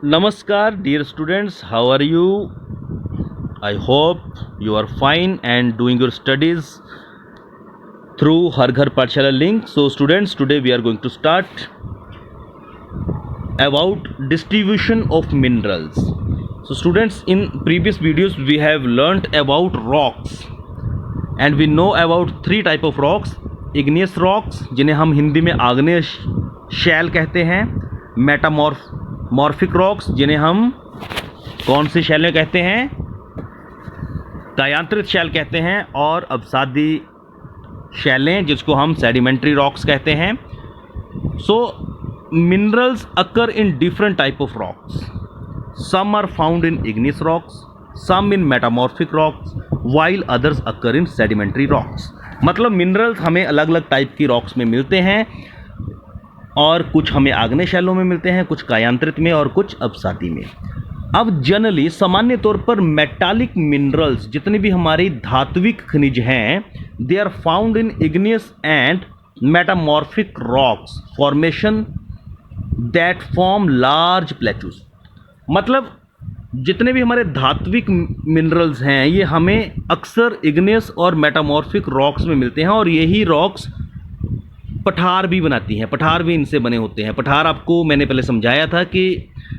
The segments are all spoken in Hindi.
Namaskar, dear students. How are you? I hope you are fine and doing your studies through Har Ghar Pathshala link. So, students, today we are going to start about distribution of minerals. So, students, in previous videos we have learnt about rocks, and we know about three type of rocks: igneous rocks, जिन्हें हम हिंदी में आग्नेय शैल कहते हैं; मेटामॉर्फिक रॉक्स, जिन्हें हम कौन से शैल में कहते हैं? कायांतरित शैल कहते हैं; और अवसादी शैलें, जिसको हम सेडिमेंट्री रॉक्स कहते हैं. So minerals occur in different type of rocks. Some are found in igneous rocks, some in metamorphic rocks, while others occur in sedimentary rocks. मतलब मिनरल्स हमें अलग अलग टाइप की रॉक्स में मिलते हैं, और कुछ हमें आग्नेय शैलों में मिलते हैं, कुछ कायांतरित में और कुछ अवसादी में. अब जनरली सामान्य तौर पर मेटालिक मिनरल्स, जितने भी हमारी धात्विक खनिज हैं, they are found in igneous and metamorphic rocks formation that form large plateaus. मतलब जितने भी हमारे धात्विक मिनरल्स हैं, ये हमें अक्सर igneous और मेटामॉर्फिक रॉक्स में मिलते हैं, और यही रॉक्स पठार भी बनाती हैं. पठार भी इनसे बने होते हैं. पठार आपको मैंने पहले समझाया था कि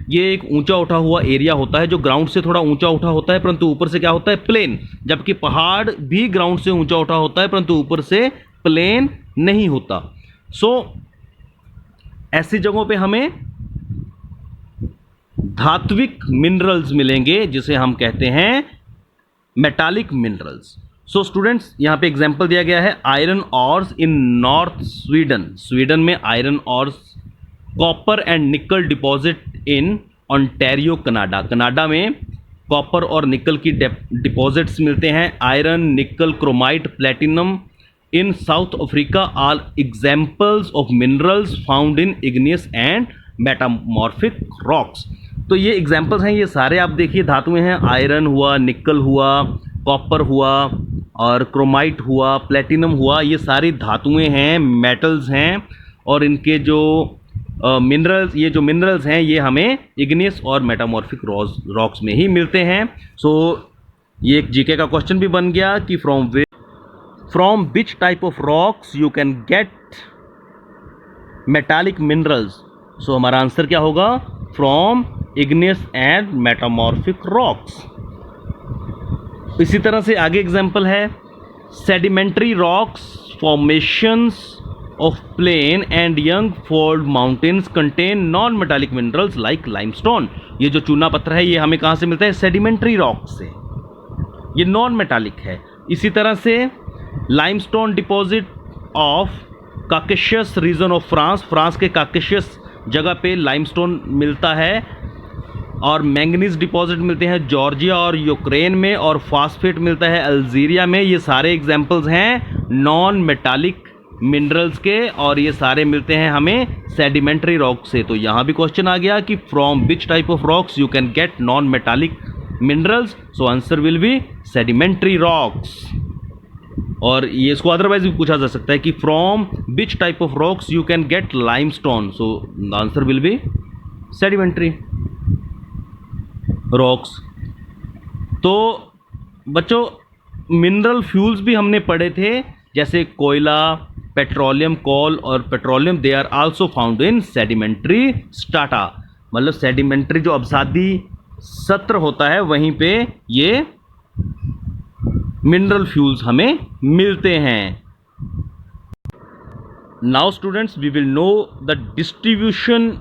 ये एक ऊंचा उठा हुआ एरिया होता है, जो ग्राउंड से थोड़ा ऊंचा उठा होता है, परंतु ऊपर से क्या होता है? प्लेन. जबकि पहाड़ भी ग्राउंड से ऊंचा उठा होता है, परंतु ऊपर से प्लेन नहीं होता. ऐसी जगहों पे हमें धात्विक मिनरल्स मिलेंगे, जिसे हम कहते हैं मेटालिक मिनरल्स. सो स्टूडेंट्स, यहाँ पे एग्जाम्पल दिया गया है iron ores in north Sweden. Sweden में iron ores, copper and nickel deposit in Ontario Canada. Canada में कॉपर और निकल की डिपॉजिट्स मिलते हैं. Iron, nickel, chromite, platinum in South Africa are examples of minerals found in igneous and metamorphic rocks. तो ये एग्जाम्पल्स हैं, ये सारे आप देखिए धातुएं हैं. आयरन हुआ, निकल हुआ, कॉपर हुआ, और क्रोमाइट हुआ, प्लेटिनम हुआ. ये सारी धातुएं हैं, मेटल्स हैं, और इनके जो मिनरल्स, ये जो मिनरल्स हैं, ये हमें igneous और मेटामॉर्फिक रॉक्स में ही मिलते हैं. सो ये एक जीके का क्वेश्चन भी बन गया कि from which type of rocks you can get metallic minerals. So हमारा आंसर क्या होगा? From igneous and metamorphic rocks. इसी तरह से आगे एग्जाम्पल है sedimentary rocks formations of plain and young fold mountains contain non metallic minerals like limestone. ये जो चूना पत्थर है, ये हमें कहाँ से मिलता है? सेडिमेंट्री रॉक से. ये नॉन मेटालिक है. इसी तरह से limestone deposit of Caucasus region of France के काकेशियस जगह पे लाइमस्टोन मिलता है, और मैंगनीज डिपॉजिट मिलते हैं जॉर्जिया और यूक्रेन में, और फास्फेट मिलता है अल्जीरिया में. ये सारे एग्जाम्पल्स हैं नॉन मेटालिक मिनरल्स के, और ये सारे मिलते हैं हमें सेडिमेंट्री रॉक से. तो यहाँ भी क्वेश्चन आ गया कि from which type of rocks you can gate non metallic minerals. So answer will be sedimentary rocks. और ये इसको अदरवाइज भी पूछा जा सकता है कि from which type of rocks you can gate limestone. So the answer will be sedimentary rocks. तो बच्चों, मिनरल फ्यूल्स भी हमने पढ़े थे, जैसे कोयला, पेट्रोलियम, कोल और petroleum. They are also found in sedimentary strata. मतलब सेडिमेंट्री जो अवसादी सत्र होता है, वहीं पे ये मिनरल फ्यूल्स हमें मिलते हैं. Now students, we will know the distribution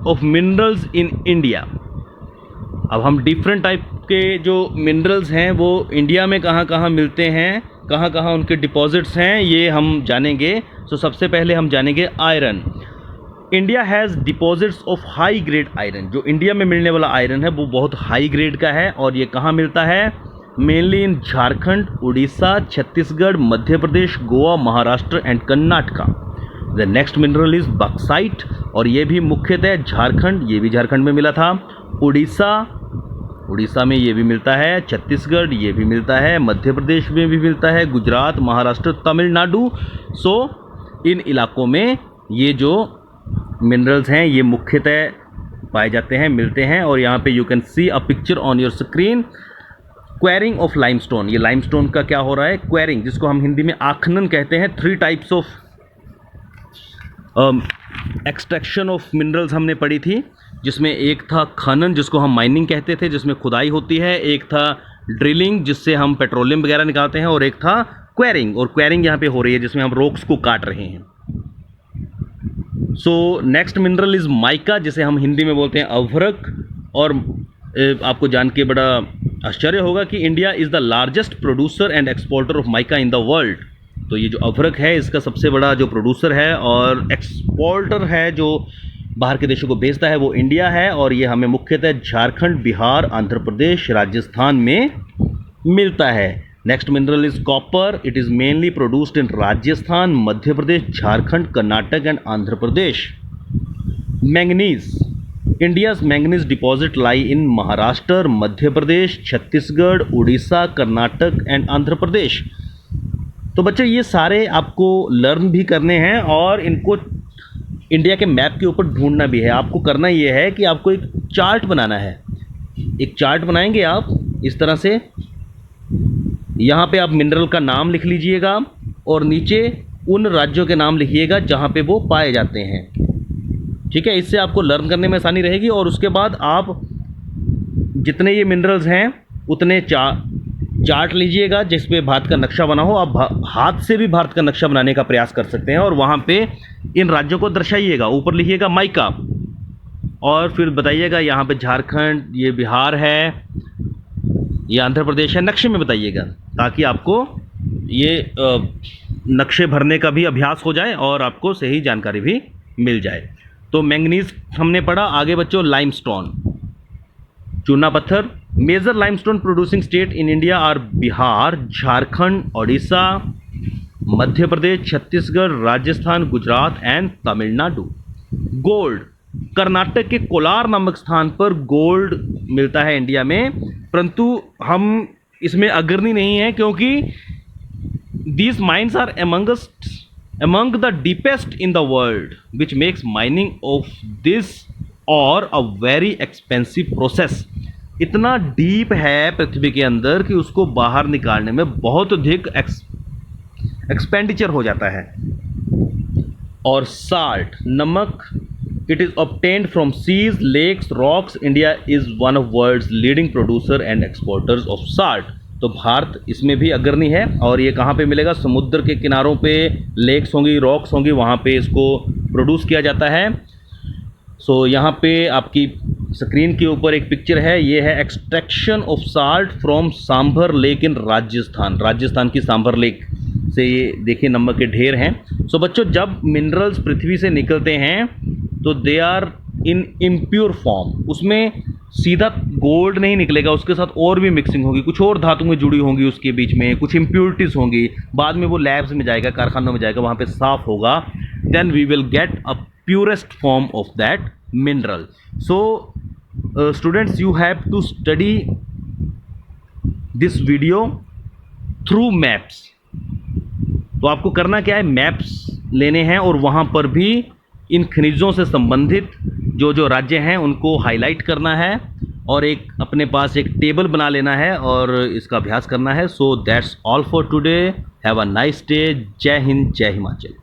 of minerals in India. अब हम डिफरेंट टाइप के जो मिनरल्स हैं वो इंडिया में कहाँ कहाँ मिलते हैं, कहाँ कहाँ उनके डिपॉजिट्स हैं, ये हम जानेंगे. सो सबसे पहले हम जानेंगे iron. India has deposits of high grade iron. जो इंडिया में मिलने वाला आयरन है वो बहुत हाई ग्रेड का है, और ये कहाँ मिलता है? Mainly in Jharkhand, Orissa, Chhattisgarh, Madhya Pradesh, Goa, Maharashtra and Karnataka. The next mineral is bauxite, और ये भी मुख्यतः झारखंड, ये भी झारखंड में मिला था. उड़ीसा में ये भी मिलता है. छत्तीसगढ़ ये भी मिलता है. मध्य प्रदेश में भी मिलता है. गुजरात, महाराष्ट्र, तमिलनाडु. सो इन इलाकों में ये जो मिनरल्स हैं, ये मुख्यतः पाए जाते हैं, मिलते हैं। और यहाँ पे you can see a picture on your screen, quarrying of limestone. ये लाइमस्टोन का क्या हो रहा है, क्वेरिंग, जिसको हम हिंदी में आखनन कहते हैं। 3 types of extraction of minerals हमने पढ़ी थी, जिसमें एक था खनन, जिसको हम माइनिंग कहते थे, जिसमें खुदाई होती है। एक था ड्रिलिंग, जिससे हम पेट्रोलियम वगैरह निकालते हैं। और एक था क्वेरिंग, और क्वेरिंग यहाँ पे हो रही है जिसमें हम रॉक्स को काट रहे हैं। So next mineral is mica, जिसे हम हिंदी में बोलते हैं अभ्रक। और आपको जान के बड़ा आश्चर्य होगा कि India is the largest producer and exporter of mica in the world. तो ये जो अभ्रक है, इसका सबसे बड़ा जो प्रोड्यूसर है और एक्सपोर्टर है, जो बाहर के देशों को भेजता है, वो इंडिया है। और ये हमें मुख्यतः झारखंड, बिहार, आंध्र प्रदेश, राजस्थान में मिलता है। Next mineral is copper. It is mainly produced in Rajasthan, Madhya Pradesh, Jharkhand, Karnataka and Andhra Pradesh. Manganese. India's manganese deposit lie in Maharashtra, Madhya Pradesh, Chhattisgarh, Orissa, Karnataka and Andhra Pradesh. तो बच्चों ये सारे आपको लर्न भी करने हैं और इनको इंडिया के मैप के ऊपर ढूंढना भी है। आपको करना ये है कि आपको एक चार्ट बनाना है। एक चार्ट बनाएंगे आप इस तरह से। यहाँ पे आप मिनरल का नाम लिख लीजिएगा और नीचे उन राज्यों के नाम लिखिएगा जहाँ पे वो पाए जाते हैं। ठीक है, इससे आपको लर्न करने में आसानी रहेगी। और उसके बाद आप जितने ये मिनरल्स हैं उतने चार्ट लीजिएगा जिस पे भारत का नक्शा बना हो। आप हाथ से भी भारत का नक्शा बनाने का प्रयास कर सकते हैं और वहाँ पे इन राज्यों को दर्शाइएगा। ऊपर लिखिएगा माइका और फिर बताइएगा यहाँ पे झारखंड, ये बिहार है, ये आंध्र प्रदेश है, नक्शे में बताइएगा, ताकि आपको ये नक्शे भरने का भी अभ्यास हो जाए और आपको सही जानकारी भी मिल जाए। तो मैंगनीज हमने पढ़ा। आगे बच्चों लाइमस्टोन, चूना पत्थर। Major limestone producing state in India are Bihar, Jharkhand, Odisha, Madhya Pradesh, Chhattisgarh, Rajasthan, Gujarat and Tamil Nadu. Gold. Karnataka के कोलार नामक स्थान पर गोल्ड मिलता है इंडिया में, परंतु हम इसमें अग्रणी नहीं हैं क्योंकि these mines are among the deepest in the world, which makes mining of this or a very expensive process। इतना डीप है पृथ्वी के अंदर कि उसको बाहर निकालने में बहुत अधिक एक्सपेंडिचर हो जाता है। और साल्ट, नमक, it is obtained from seas, lakes, rocks। India is one of world's leading producer and exporters of salt। तो भारत इसमें भी अग्रणी है। और ये कहाँ पे मिलेगा, समुद्र के किनारों पे लेक्स होंगी, रॉक्स होंगी, वहाँ पे इसको प्रोड्यूस किया जाता है। सो यहाँ पे आपकी स्क्रीन के ऊपर एक पिक्चर है, ये है extraction of salt from sambar lake in Rajasthan. Rajasthan की सांभर लेक से ये देखिए नमक के ढेर हैं। सो बच्चों जब मिनरल्स पृथ्वी से निकलते हैं तो they are in impure form. उसमें सीधा गोल्ड नहीं निकलेगा, उसके साथ और भी मिक्सिंग होगी, कुछ और धातुएं जुड़ी होंगी उसके बीच में, कुछ इम्प्योरिटीज़ होंगी। बाद में वो लैब्स में जाएगा, कारखानों में जाएगा, वहाँ पे साफ होगा। Then we will get a purest form of that mineral. So students, you have to study this video through maps. तो आपको करना क्या है, मैप्स लेने हैं और वहाँ पर भी इन खनिजों से संबंधित जो जो राज्य हैं उनको हाईलाइट करना है और एक अपने पास एक टेबल बना लेना है और इसका अभ्यास करना है। So that's all for today. Have a nice day. जय हिंद, जय हिमाचल।